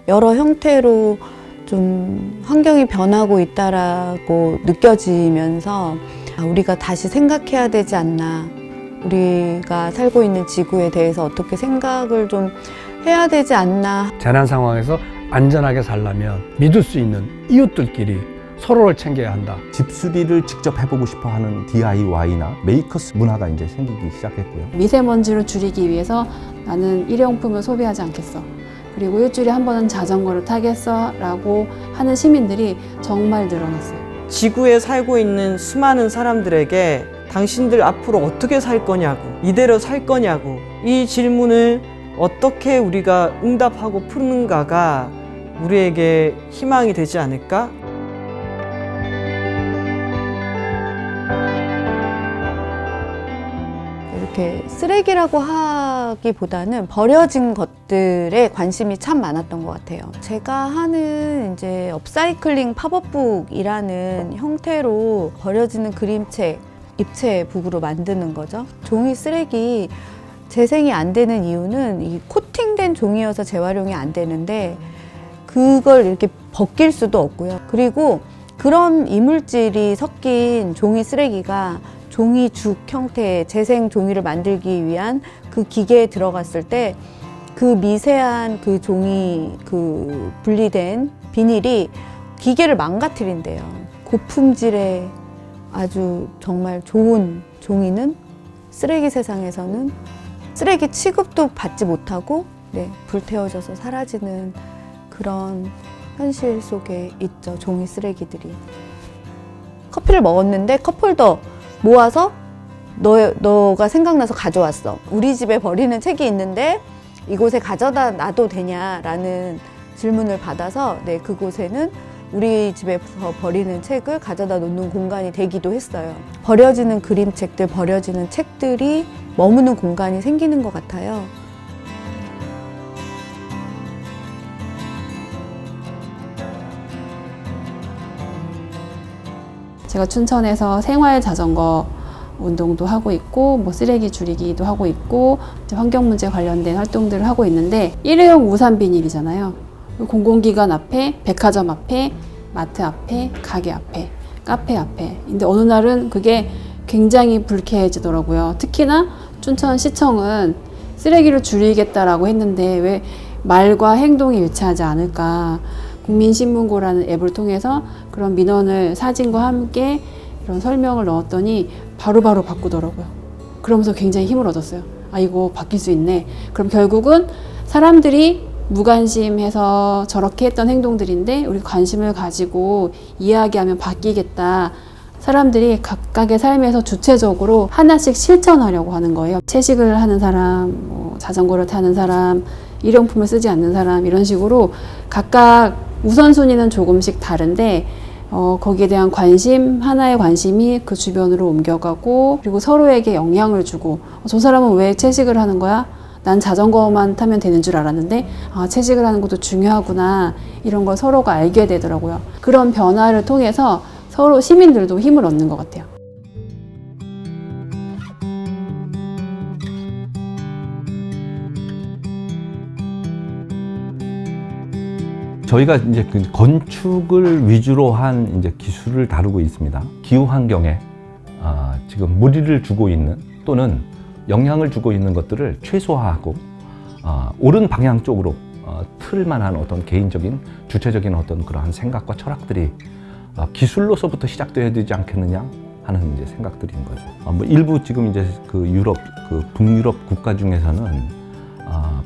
여러 형태로 좀 환경이 변하고 있다라고 느껴지면서 우리가 다시 생각해야 되지 않나, 우리가 살고 있는 지구에 대해서 어떻게 생각을 좀 해야 되지 않나. 재난 상황에서 안전하게 살려면 믿을 수 있는 이웃들끼리 서로를 챙겨야 한다. 집수리를 직접 해보고 싶어 하는 DIY나 메이커스 문화가 이제 생기기 시작했고요. 미세먼지를 줄이기 위해서 나는 일회용품을 소비하지 않겠어. 그리고 일주일에 한 번은 자전거를 타겠어 라고 하는 시민들이 정말 늘어났어요. 지구에 살고 있는 수많은 사람들에게 당신들 앞으로 어떻게 살 거냐고, 이대로 살 거냐고, 이 질문을 어떻게 우리가 응답하고 푸는가가 우리에게 희망이 되지 않을까? 이렇게 쓰레기라고 하기보다는 버려진 것들에 관심이 참 많았던 것 같아요. 제가 하는 이제 업사이클링 팝업북이라는 형태로 버려지는 그림책, 입체북으로 만드는 거죠. 종이 쓰레기 재생이 안 되는 이유는 이 코팅된 종이여서 재활용이 안 되는데 그걸 이렇게 벗길 수도 없고요. 그리고 그런 이물질이 섞인 종이 쓰레기가 종이죽 형태의 재생 종이를 만들기 위한 그 기계에 들어갔을 때 그 미세한 그 종이 그 분리된 비닐이 기계를 망가뜨린대요. 고품질의 아주 정말 좋은 종이는 쓰레기 세상에서는 쓰레기 취급도 받지 못하고 불태워져서 사라지는 그런 현실 속에 있죠. 종이 쓰레기들이. 커피를 먹었는데 컵홀더 모아서 너가 생각나서 가져왔어. 우리 집에 버리는 책이 있는데 이곳에 가져다 놔도 되냐라는 질문을 받아서 그곳에는 우리 집에서 버리는 책을 가져다 놓는 공간이 되기도 했어요. 버려지는 그림책들, 버려지는 책들이 머무는 공간이 생기는 것 같아요. 제가 춘천에서 생활 자전거 운동도 하고 있고 뭐 쓰레기 줄이기도 하고 있고 환경 문제 관련된 활동들을 하고 있는데 일회용 우산 비닐이잖아요. 공공기관 앞에, 백화점 앞에, 마트 앞에, 가게 앞에, 카페 앞에. 근데 어느 날은 그게 굉장히 불쾌해지더라고요. 특히나 춘천시청은 쓰레기를 줄이겠다라고 했는데 왜 말과 행동이 일치하지 않을까. 국민신문고라는 앱을 통해서 그런 민원을 사진과 함께 이런 설명을 넣었더니 바로바로 바꾸더라고요. 그러면서 굉장히 힘을 얻었어요. 아, 이거 바뀔 수 있네. 그럼 결국은 사람들이 무관심해서 저렇게 했던 행동들인데 우리 관심을 가지고 이야기하면 바뀌겠다. 사람들이 각각의 삶에서 주체적으로 하나씩 실천하려고 하는 거예요. 채식을 하는 사람, 자전거를 타는 사람, 일용품을 쓰지 않는 사람, 이런 식으로 각각 우선순위는 조금씩 다른데 거기에 대한 관심, 하나의 관심이 그 주변으로 옮겨가고 그리고 서로에게 영향을 주고 저 사람은 왜 채식을 하는 거야? 난 자전거만 타면 되는 줄 알았는데 채식을 하는 것도 중요하구나. 이런 걸 서로가 알게 되더라고요. 그런 변화를 통해서 서로 시민들도 힘을 얻는 것 같아요. 저희가 이제 그 건축을 위주로 한 이제 기술을 다루고 있습니다. 기후 환경에 지금 무리를 주고 있는 또는 영향을 주고 있는 것들을 최소화하고 옳은 방향 쪽으로 틀만한 어떤 개인적인 주체적인 어떤 그러한 생각과 철학들이 기술로서부터 시작되어야 되지 않겠느냐 하는 이제 생각들인 거죠. 뭐 일부 지금 이제 그 유럽, 그 북유럽 국가 중에서는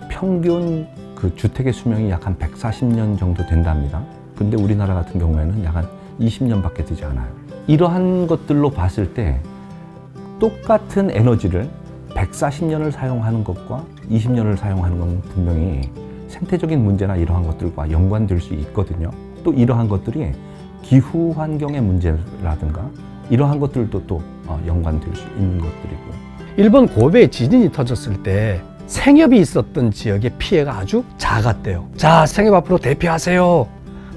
평균 그 주택의 수명이 약 한 140년 정도 된답니다. 근데 우리나라 같은 경우에는 약 한 20년밖에 되지 않아요. 이러한 것들로 봤을 때 똑같은 에너지를 140년을 사용하는 것과 20년을 사용하는 건 분명히 생태적인 문제나 이러한 것들과 연관될 수 있거든요. 또 이러한 것들이 기후 환경의 문제라든가 이러한 것들도 또 연관될 수 있는 것들이고요. 일본 고베에 지진이 터졌을 때 생협이 있었던 지역의 피해가 아주 작았대요. 자, 생협 앞으로 대피하세요.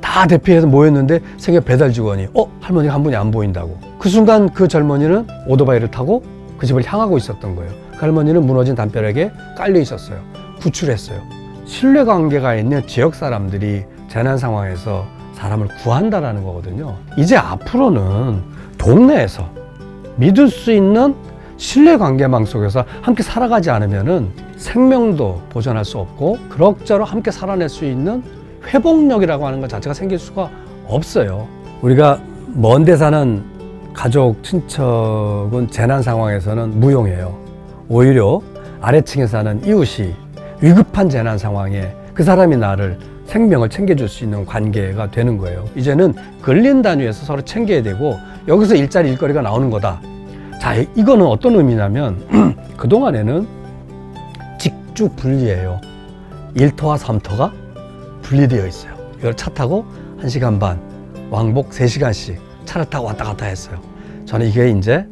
다 대피해서 모였는데 생협 배달 직원이 할머니가 한 분이 안 보인다고. 그 순간 그 젊은이는 오토바이를 타고 그 집을 향하고 있었던 거예요. 그 할머니는 무너진 담벼락에 깔려 있었어요. 구출했어요. 신뢰관계가 있는 지역 사람들이 재난 상황에서 사람을 구한다라는 거거든요. 이제 앞으로는 동네에서 믿을 수 있는 신뢰관계망 속에서 함께 살아가지 않으면은 생명도 보존할 수 없고 그럭저럭 함께 살아낼 수 있는 회복력이라고 하는 것 자체가 생길 수가 없어요. 우리가 먼데 사는 가족, 친척은 재난 상황에서는 무용해요. 오히려 아래층에 사는 이웃이 위급한 재난 상황에 그 사람이 나를 생명을 챙겨줄 수 있는 관계가 되는 거예요. 이제는 근린 단위에서 서로 챙겨야 되고 여기서 일자리 일거리가 나오는 거다. 자, 이거는 어떤 의미냐면 그동안에는 직주 분리예요. 1터와 3터가 분리되어 있어요. 이걸 차 타고 1시간 반, 왕복 3시간씩 차를 타고 왔다 갔다 했어요. 저는 이게 이제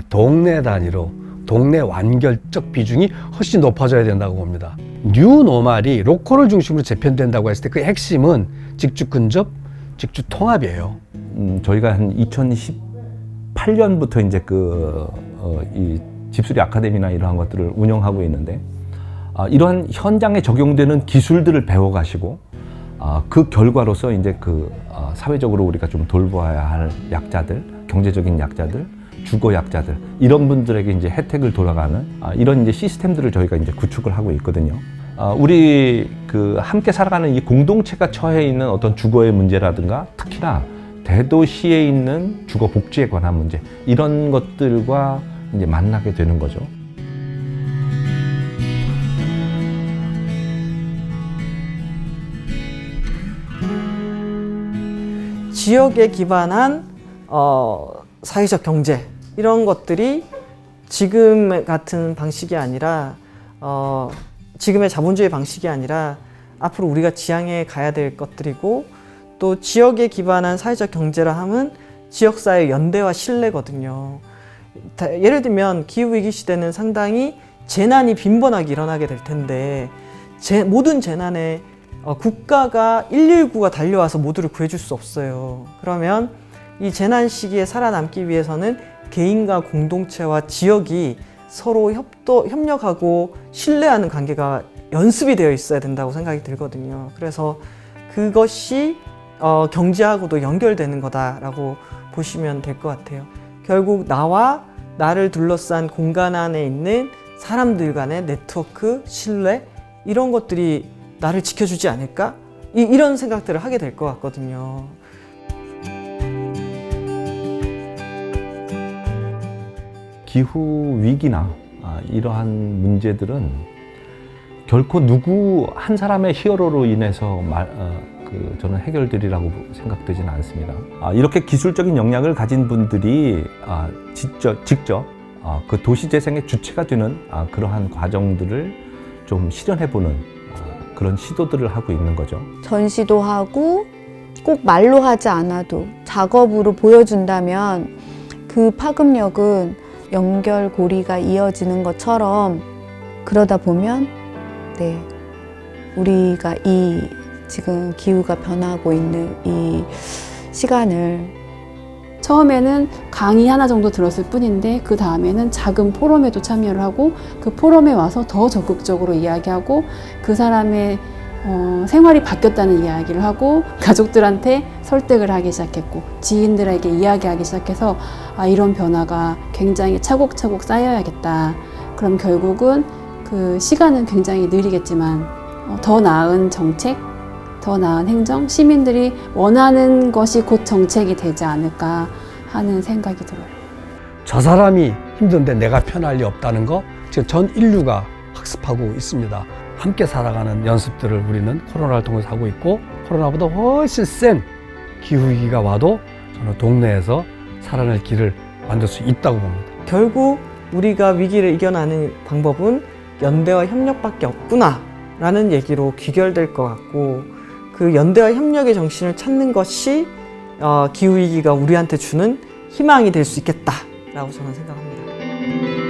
동네 단위로 동네 완결적 비중이 훨씬 높아져야 된다고 봅니다. 뉴노멀이 로컬을 중심으로 재편된다고 했을 때 그 핵심은 직주 근접, 직주 통합이에요. 저희가 한 2018년부터 이제 이 집수리 아카데미나 이러한 것들을 운영하고 있는데 이러한 현장에 적용되는 기술들을 배워가시고 그 결과로서 이제 사회적으로 우리가 좀 돌봐야 할 약자들, 경제적인 약자들, 주거 약자들 이런 분들에게 이제 혜택을 돌아가는 이런 이제 시스템들을 저희가 이제 구축을 하고 있거든요. 우리 함께 살아가는 이 공동체가 처해 있는 어떤 주거의 문제라든가 특히나 대도시에 있는 주거 복지에 관한 문제 이런 것들과 이제 만나게 되는 거죠. 지역에 기반한 사회적 경제 이런 것들이 지금 같은 방식이 아니라 지금의 자본주의 방식이 아니라 앞으로 우리가 지향해 가야 될 것들이고 또 지역에 기반한 사회적 경제라 하면 지역사회 연대와 신뢰거든요. 예를 들면 기후위기 시대는 상당히 재난이 빈번하게 일어나게 될 텐데 모든 재난에 국가가 119가 달려와서 모두를 구해줄 수 없어요. 그러면 이 재난 시기에 살아남기 위해서는 개인과 공동체와 지역이 서로 협력하고 신뢰하는 관계가 연습이 되어 있어야 된다고 생각이 들거든요. 그래서 그것이 경제하고도 연결되는 거다라고 보시면 될 것 같아요. 결국 나와 나를 둘러싼 공간 안에 있는 사람들 간의 네트워크, 신뢰 이런 것들이 나를 지켜주지 않을까? 이런 생각들을 하게 될 것 같거든요. 기후 위기나 이러한 문제들은 결코 누구 한 사람의 히어로로 인해서 저는 해결되리라고 생각되지는 않습니다. 이렇게 기술적인 역량을 가진 분들이 직접 그 도시재생의 주체가 되는 그러한 과정들을 좀 실현해보는 그런 시도들을 하고 있는 거죠. 전시도 하고 꼭 말로 하지 않아도 작업으로 보여준다면 그 파급력은 연결고리가 이어지는 것처럼 그러다 보면 우리가 이 지금 기후가 변하고 있는 이 시간을 처음에는 강의 하나 정도 들었을 뿐인데 그 다음에는 작은 포럼에도 참여를 하고 그 포럼에 와서 더 적극적으로 이야기하고 그 사람의 생활이 바뀌었다는 이야기를 하고 가족들한테 설득을 하기 시작했고 지인들에게 이야기하기 시작해서 이런 변화가 굉장히 차곡차곡 쌓여야겠다. 그럼 결국은 그 시간은 굉장히 느리겠지만 더 나은 정책, 더 나은 행정, 시민들이 원하는 것이 곧 정책이 되지 않을까 하는 생각이 들어요. 저 사람이 힘든데 내가 편할 리 없다는 거 지금 전 인류가 학습하고 있습니다. 함께 살아가는 연습들을 우리는 코로나를 통해서 하고 있고 코로나보다 훨씬 센 기후위기가 와도 저는 동네에서 살아낼 길을 만들 수 있다고 봅니다. 결국 우리가 위기를 이겨나는 방법은 연대와 협력밖에 없구나 라는 얘기로 귀결될 것 같고 그 연대와 협력의 정신을 찾는 것이 기후위기가 우리한테 주는 희망이 될 수 있겠다라고 저는 생각합니다.